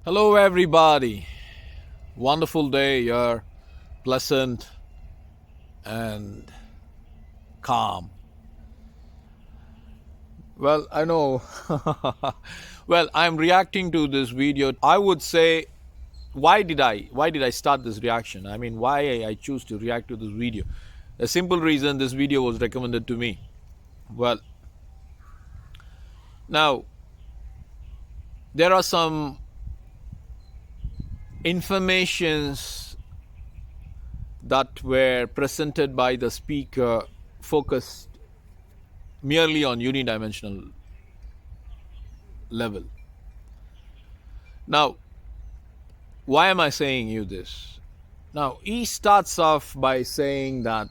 Hello, everybody. Wonderful day here, pleasant and calm. Well, I know. Well, I'm reacting to this video. I would say, why did I start this reaction? I mean, why I choose to react to this video? A simple reason: this video was recommended to me. Well, now there are some informations that were presented by the speaker focused merely on unidimensional level. Now, why am I saying you this? Now, he starts off by saying that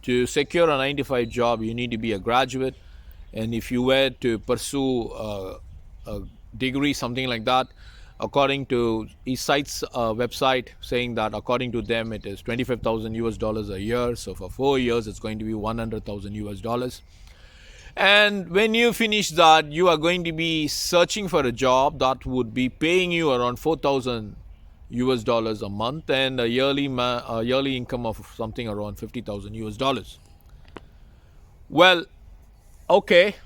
to secure a 9 to 5 job, you need to be a graduate. And if you were to pursue a degree, something like that, according to, he cites a website saying that according to them, it is 25,000 US dollars a year. So for 4 years, it's going to be 100,000 US dollars. And when you finish that, you are going to be searching for a job that would be paying you around 4,000 US dollars a month and a yearly income of something around 50,000 US dollars. Well, okay.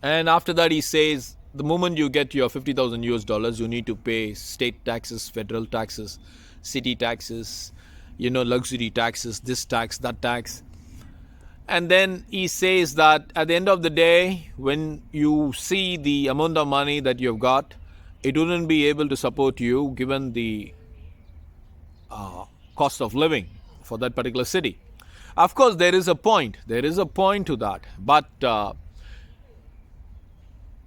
And after that, he says the moment you get your 50,000 US dollars, you need to pay state taxes, federal taxes, city taxes, luxury taxes, this tax, that tax. And then he says that at the end of the day, when you see the amount of money that you've got, it wouldn't be able to support you given the cost of living for that particular city. Of course, there is a point. There is a point to that. But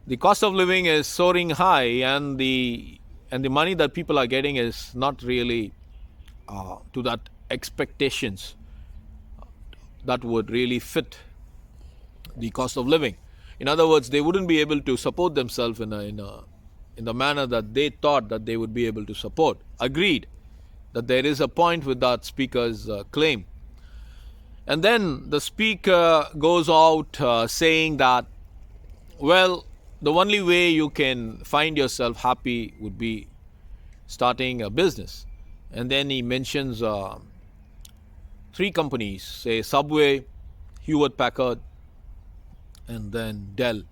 the cost of living is soaring high, and the money that people are getting is not really to that expectations that would really fit the cost of living. In other words, they wouldn't be able to support themselves in the manner that they thought that they would be able to support. Agreed that there is a point with that speaker's claim. And then the speaker goes out saying that, well, the only way you can find yourself happy would be starting a business. And then he mentions 3 companies, say Subway, Hewlett-Packard, and then Dell.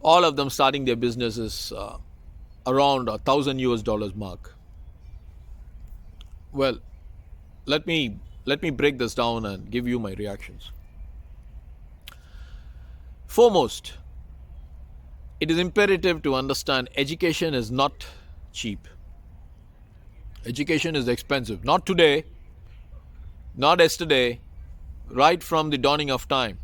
All of them starting their businesses around 1,000 US dollars mark. Well, let me break this down and give you my reactions. Foremost, it is imperative to understand education is not cheap. Education is expensive. Not today, not yesterday, right from the dawning of time.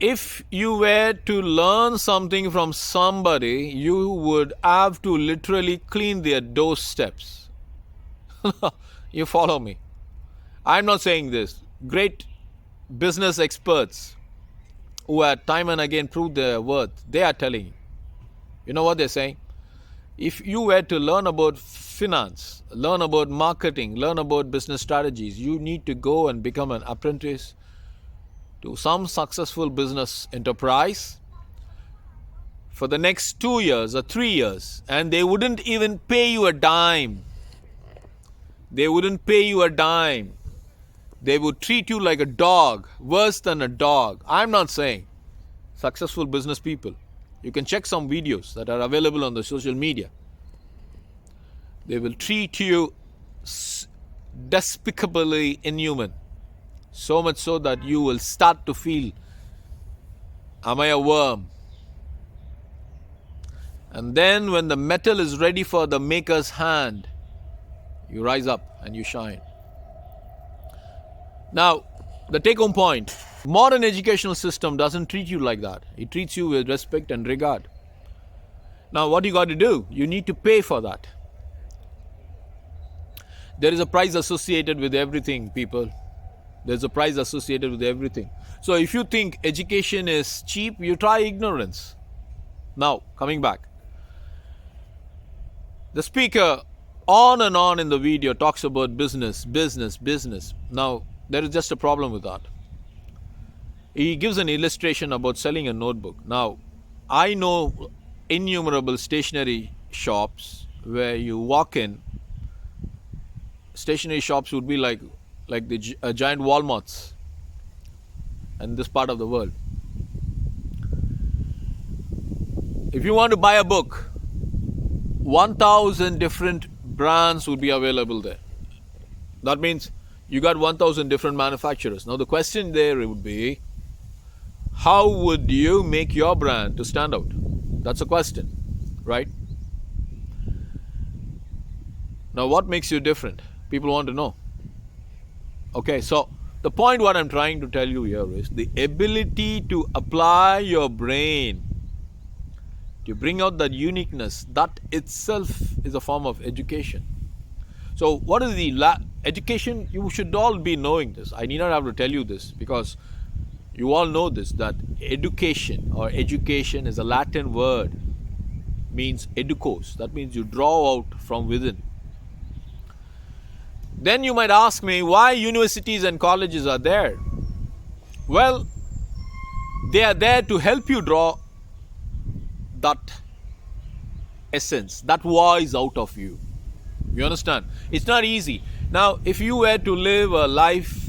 If you were to learn something from somebody, you would have to literally clean their doorsteps. You follow me? I'm not saying this. Great business experts who have time and again proved their worth, they are telling you. You know what they're saying? If you were to learn about finance, learn about marketing, learn about business strategies, you need to go and become an apprentice to some successful business enterprise for the next 2 years or 3 years, and they wouldn't even pay you a dime. They wouldn't pay you a dime. They would treat you like a dog, worse than a dog. I'm not saying successful business people. You can check some videos that are available on the social media. They will treat you despicably inhuman. So much so that you will start to feel, am I a worm? And then when the metal is ready for the maker's hand, you rise up and you shine. Now, the take-home point, modern educational system doesn't treat you like that. It treats you with respect and regard. Now, what you got to do? You need to pay for that. There is a price associated with everything, people. There's a price associated with everything. So if you think education is cheap, you try ignorance. Now, coming back. The speaker on and on in the video talks about business. Now, there is just a problem with that. He gives an illustration about selling a notebook. Now, I know innumerable stationery shops where you walk in. Stationery shops would be like the giant Walmarts in this part of the world. If you want to buy a book, 1,000 different brands would be available there. That means you got 1,000 different manufacturers. Now the question there would be, how would you make your brand to stand out? That's a question, right? Now what makes you different? People want to know. Okay, so the point what I'm trying to tell you here is the ability to apply your brain to bring out that uniqueness, that itself is a form of education. So what is the education? You should all be knowing this. I need not have to tell you this because you all know this, that education or education is a Latin word, means educos. That means you draw out from within. Then you might ask me why universities and colleges are there. Well, they are there to help you draw that essence, that voice out of you. You understand? It's not easy. Now, if you were to live a life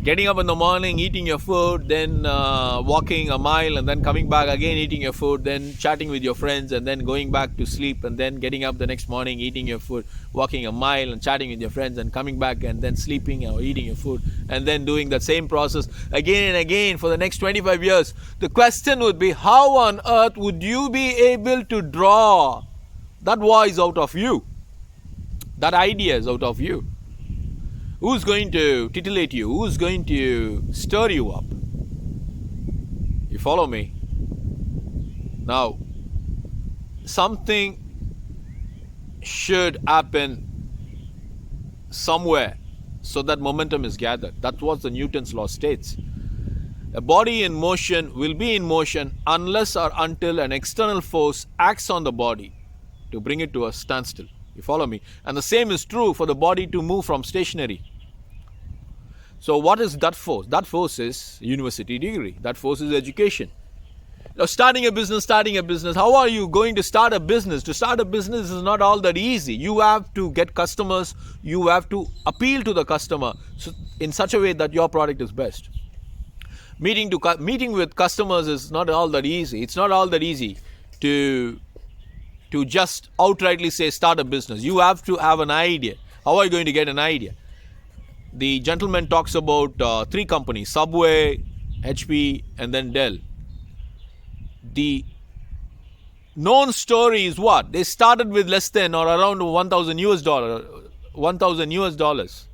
getting up in the morning, eating your food, then walking a mile and then coming back again, eating your food, then chatting with your friends and then going back to sleep and then getting up the next morning, eating your food, walking a mile and chatting with your friends and coming back and then sleeping or eating your food and then doing that same process again and again for the next 25 years. The question would be, how on earth would you be able to draw that voice out of you, that ideas out of you? Who's going to titillate you? Who's going to stir you up? You follow me? Now, something should happen somewhere so that momentum is gathered. That's what the Newton's law states. A body in motion will be in motion unless or until an external force acts on the body to bring it to a standstill. You follow me? And the same is true for the body to move from stationary. So what is that force? That force is university degree. That force is education. Now starting a business. How are you going to start a business? To start a business is not all that easy. You have to get customers. You have to appeal to the customer in such a way that your product is best. Meeting with customers is not all that easy. It's not all that easy to just outrightly say start a business. You have to have an idea. How are you going to get an idea? The gentleman talks about 3 companies, Subway, HP, and then Dell. The known story is what? They started with less than or around $1,000.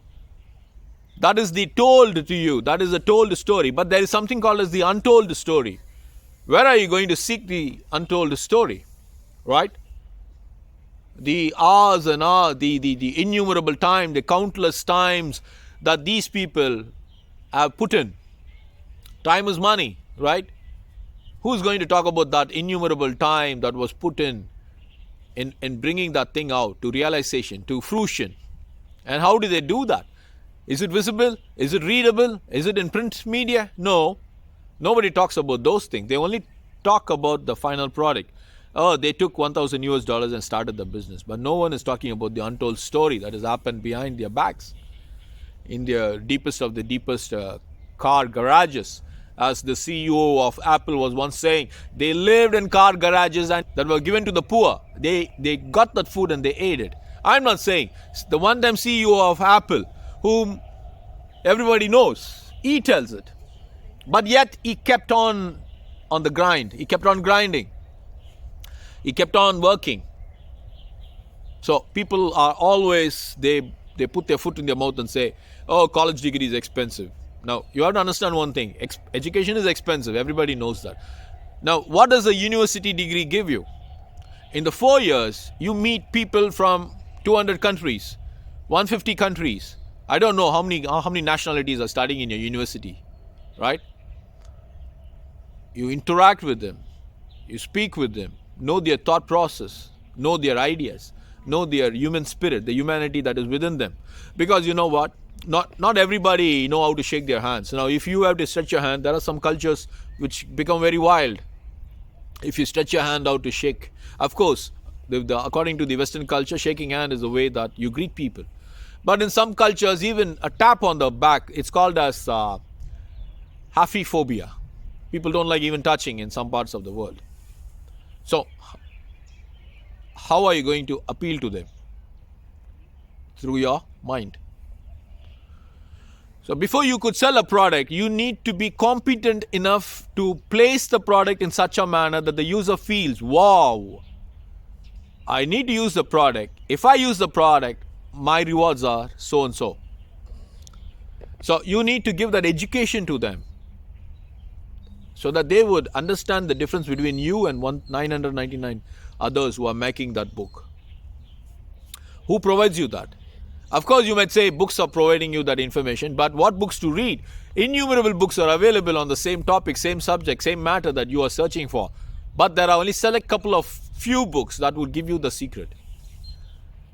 That is the told to you. That is a told story. But there is something called as the untold story. Where are you going to seek the untold story? Right? The hours and hours, the innumerable time, the countless times that these people have put in. Time is money, right? Who's going to talk about that innumerable time that was put in bringing that thing out to realization, to fruition? And how do they do that? Is it visible? Is it readable? Is it in print media? No. Nobody talks about those things. They only talk about the final product. Oh, they took $1,000 and started the business. But no one is talking about the untold story that has happened behind their backs. In the deepest of the deepest car garages. As the CEO of Apple was once saying, they lived in car garages and that were given to the poor. They got that food and they ate it. I'm not saying. The one-time CEO of Apple, whom everybody knows, he tells it. But yet he kept on the grind. He kept on grinding. He kept on working. So people are always, they put their foot in their mouth and say, oh, college degree is expensive. Now, you have to understand one thing. Education is expensive. Everybody knows that. Now, what does a university degree give you? In the 4 years, you meet people from 200 countries, 150 countries. I don't know how many nationalities are studying in your university, right? You interact with them. You speak with them. Know their thought process. Know their ideas. Know their human spirit, the humanity that is within them. Because you know what? Not everybody know how to shake their hands. Now, if you have to stretch your hand, there are some cultures which become very wild. If you stretch your hand out to shake, of course, according to the Western culture, shaking hand is the way that you greet people. But in some cultures, even a tap on the back, it's called as hafiophobia. People don't like even touching in some parts of the world. So, how are you going to appeal to them? Through your mind. So before you could sell a product, you need to be competent enough to place the product in such a manner that the user feels, wow, I need to use the product. If I use the product, my rewards are so and so. So you need to give that education to them so that they would understand the difference between you and 999 others who are making that book. Who provides you that? Of course, you might say books are providing you that information, but what books to read? Innumerable books are available on the same topic, same subject, same matter that you are searching for. But there are only select couple of few books that will give you the secret.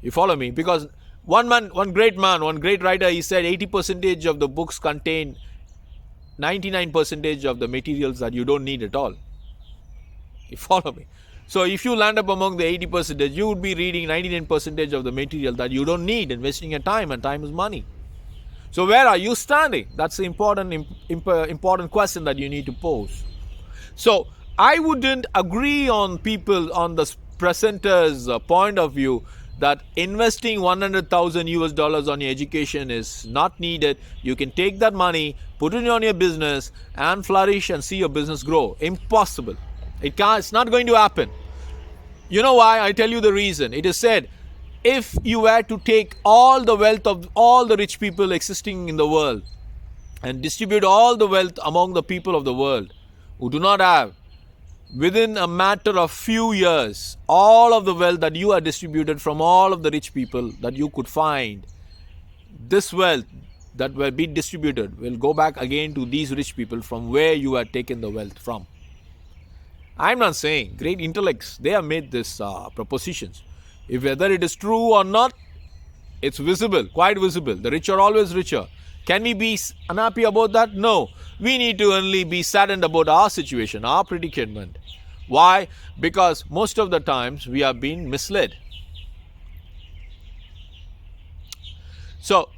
You follow me? Because one great writer, he said 80% of the books contain 99% of the materials that you don't need at all. You follow me? So if you land up among the 80%, you would be reading 99% of the material that you don't need and wasting your time, and time is money. So where are you standing? That's the important question that you need to pose. So I wouldn't agree on the presenter's point of view that investing 100,000 US dollars on your education is not needed. You can take that money, put it on your business and flourish and see your business grow. Impossible. It's not going to happen. You know why? I tell you the reason. It is said, if you were to take all the wealth of all the rich people existing in the world and distribute all the wealth among the people of the world who do not have, within a matter of few years, all of the wealth that you are distributed from all of the rich people that you could find, this wealth that will be distributed will go back again to these rich people from where you had taken the wealth from. I'm not saying great intellects, they have made these propositions. If whether it is true or not, it's visible, quite visible. The rich are always richer. Can we be unhappy about that? No. We need to only be saddened about our situation, our predicament. Why? Because most of the times we are being misled. So,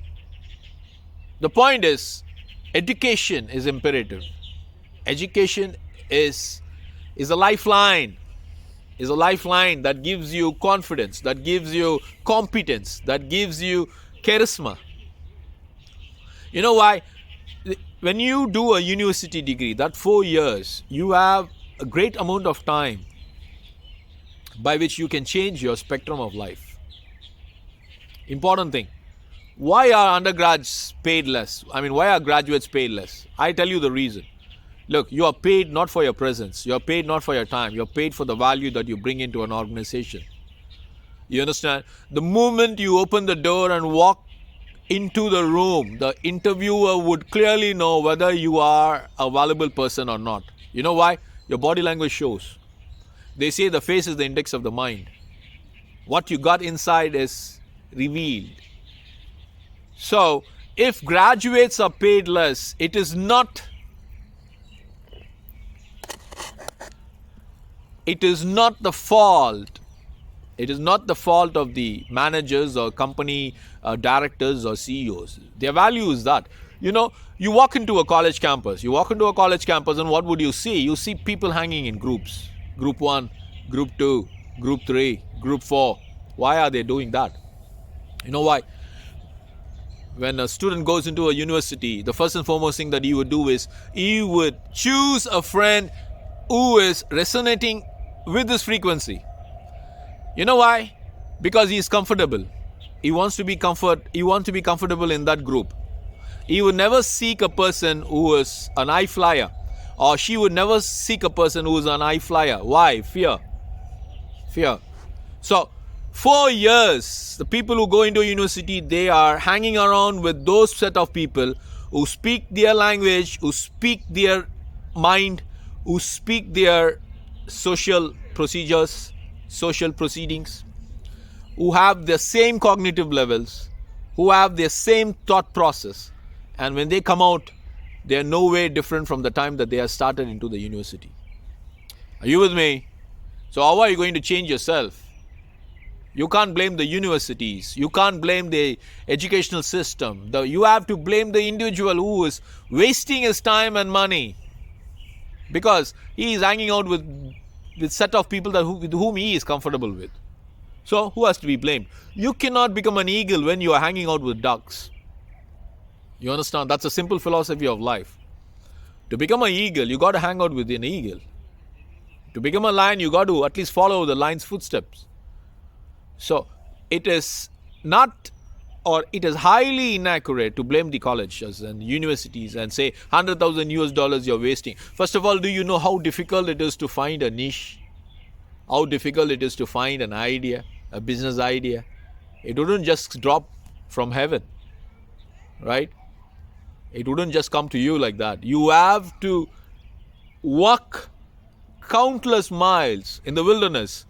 the point is, education is imperative. Education is a lifeline. Is a lifeline that gives you confidence, that gives you competence, that gives you charisma. You know why? When you do a university degree, that 4 years, you have a great amount of time by which you can change your spectrum of life. Important thing. Why are undergrads paid less? Why are graduates paid less? I tell you the reason. Look, you are paid not for your presence. You are paid not for your time. You are paid for the value that you bring into an organization. You understand? The moment you open the door and walk into the room, the interviewer would clearly know whether you are a valuable person or not. You know why? Your body language shows. They say the face is the index of the mind. What you got inside is revealed. So, if graduates are paid less, it is not the fault. It is not the fault of the managers or company directors or CEOs. Their value is that. You walk into a college campus. And what would you see? You see people hanging in groups. Group 1, Group 2, Group 3, Group 4. Why are they doing that? You know why? When a student goes into a university, the first and foremost thing that he would do is he would choose a friend who is resonating with this frequency. You know why? Because he is comfortable. He wants to be comfortable in that group. He would never seek a person who is an high flyer, or she would never seek a person who is an high flyer. Why? Fear. So 4 years, the people who go into university, they are hanging around with those set of people who speak their language, who speak their mind, who speak their social procedures, social proceedings, who have the same cognitive levels, who have the same thought process, and when they come out, they are no way different from the time that they have started into the university. Are you with me? So how are you going to change yourself? You can't blame the universities. You can't blame the educational system. You have to blame the individual who is wasting his time and money because he is hanging out with set of people with whom he is comfortable with. So who has to be blamed? You cannot become an eagle when you are hanging out with ducks. You understand? That's a simple philosophy of life. To become an eagle, you got to hang out with an eagle. To become a lion, you got to at least follow the lion's footsteps. So it is not, or it is highly inaccurate to blame the colleges and universities and say $100,000 you're wasting. First of all, do you know how difficult it is to find a niche? How difficult it is to find an idea, a business idea? It wouldn't just drop from heaven, right? It wouldn't just come to you like that. You have to walk countless miles in the wilderness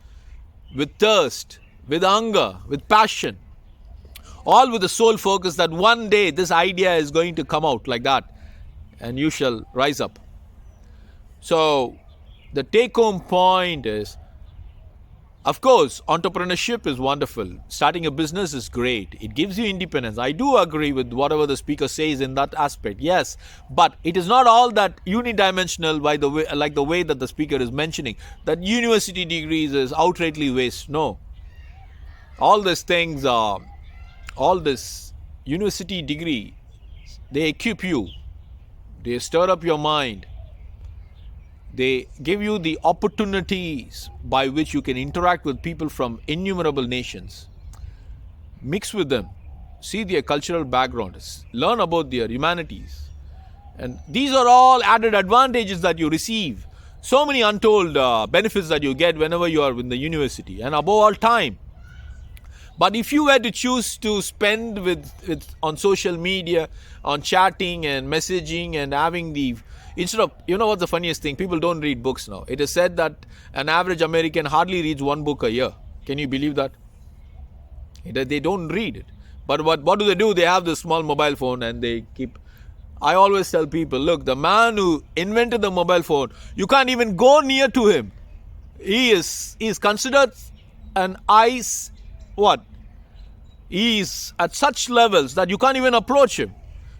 with thirst, with hunger, with passion, all with the sole focus that one day this idea is going to come out like that and you shall rise up. So the take-home point is, of course, entrepreneurship is wonderful. Starting a business is great. It gives you independence. I do agree with whatever the speaker says in that aspect. Yes, but it is not all that unidimensional by the way, like the way that the speaker is mentioning, that university degrees is outrightly waste. No. All these things are, all this university degree, they equip you. They stir up your mind. They give you the opportunities by which you can interact with people from innumerable nations. Mix with them. See their cultural backgrounds. Learn about their humanities. And these are all added advantages that you receive. So many untold benefits that you get whenever you are in the university. And above all, time. But if you were to choose to spend on social media, on chatting and messaging and having instead of, you know what's the funniest thing? People don't read books now. It is said that an average American hardly reads one book a year. Can you believe that? They don't read it. But what do? They have this small mobile phone and they keep... I always tell people, look, the man who invented the mobile phone, you can't even go near to him. He is considered an ice... What? He is at such levels that you can't even approach him.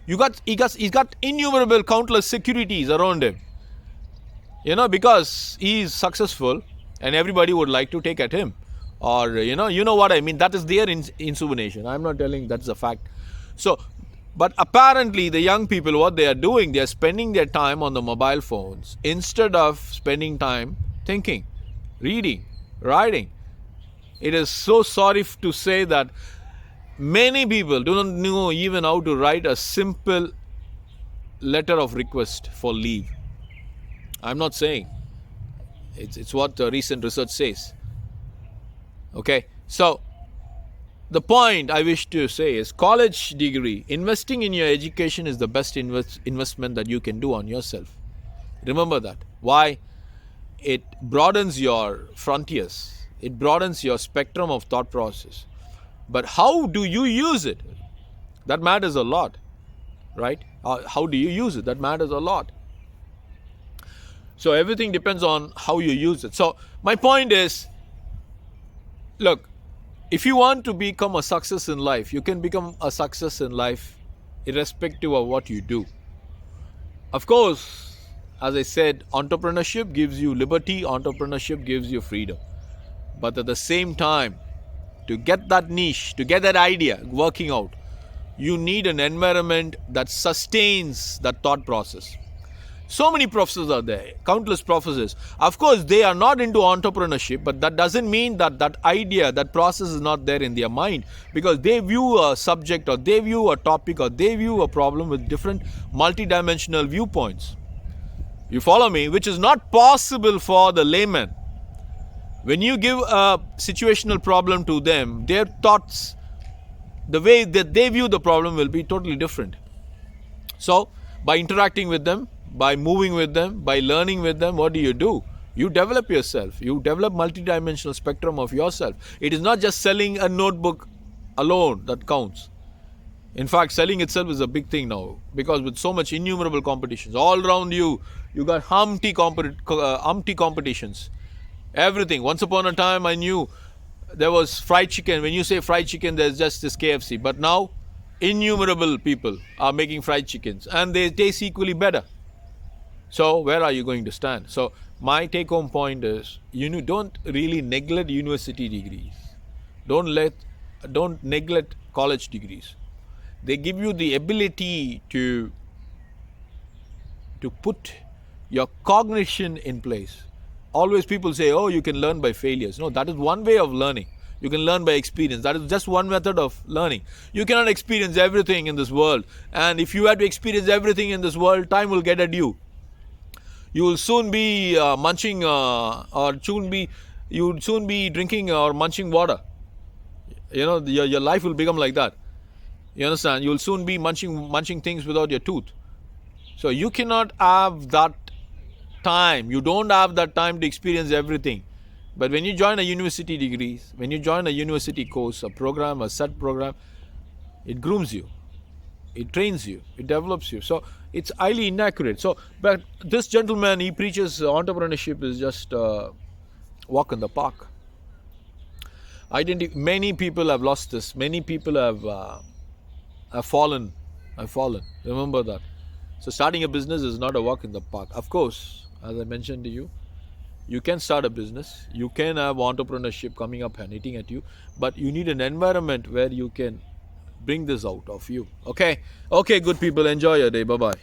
He's got innumerable countless securities around him. Because he is successful and everybody would like to take at him. Or, you know what I mean. That is their insubordination. I'm not telling that's a fact. So, but apparently the young people, what they are doing, they are spending their time on the mobile phones instead of spending time thinking, reading, writing. It is so sorry to say that many people do not know even how to write a simple letter of request for leave. I'm not saying. It's what recent research says. Okay, so the point I wish to say is college degree, investing in your education is the best investment that you can do on yourself. Remember that. Why? It broadens your frontiers. It broadens your spectrum of thought process. But how do you use it? That matters a lot, right? How do you use it? That matters a lot. So everything depends on how you use it. So my point is, look, if you want to become a success in life, you can become a success in life irrespective of what you do. Of course, as I said, entrepreneurship gives you liberty, entrepreneurship gives you freedom. But at the same time, to get that niche, to get that idea working out, you need an environment that sustains that thought process. So many professors are there, countless professors. Of course, they are not into entrepreneurship, but that doesn't mean that idea, that process is not there in their mind, because they view a subject or they view a topic or they view a problem with different multidimensional viewpoints. You follow me? Which is not possible for the layman. When you give a situational problem to them, their thoughts, the way that they view the problem will be totally different. So, by interacting with them, by moving with them, by learning with them, what do? You develop yourself. You develop multidimensional spectrum of yourself. It is not just selling a notebook alone that counts. In fact, selling itself is a big thing now, because with so much innumerable competitions all around you, you got humpty competitions. Everything. Once upon a time, I knew there was fried chicken. When you say fried chicken, there's just this KFC. But now, innumerable people are making fried chickens, and they taste equally better. So where are you going to stand? So my take-home point is, don't really neglect university degrees. Don't neglect college degrees. They give you the ability to put your cognition in place. Always people say, oh, you can learn by failures. No, that is one way of learning. You can learn by experience. That is just one method of learning. You cannot experience everything in this world. And if you have to experience everything in this world, time will get at you. You will soon be munching you will soon be drinking or munching water. Your life will become like that. You understand? You will soon be munching things without your tooth. So you cannot have that time. You don't have that time to experience everything. But when you join a university degrees, when you join a university course, a program, a set program, it grooms you, it trains you, it develops you. So it's highly inaccurate. So, but this gentleman, he preaches entrepreneurship is just a walk in the park. Many people have lost this. Many people have fallen. Remember that. So starting a business is not a walk in the park. Of course, as I mentioned to you, you can start a business. You can have entrepreneurship coming up and hitting at you. But you need an environment where you can bring this out of you. Okay, good people. Enjoy your day. Bye-bye.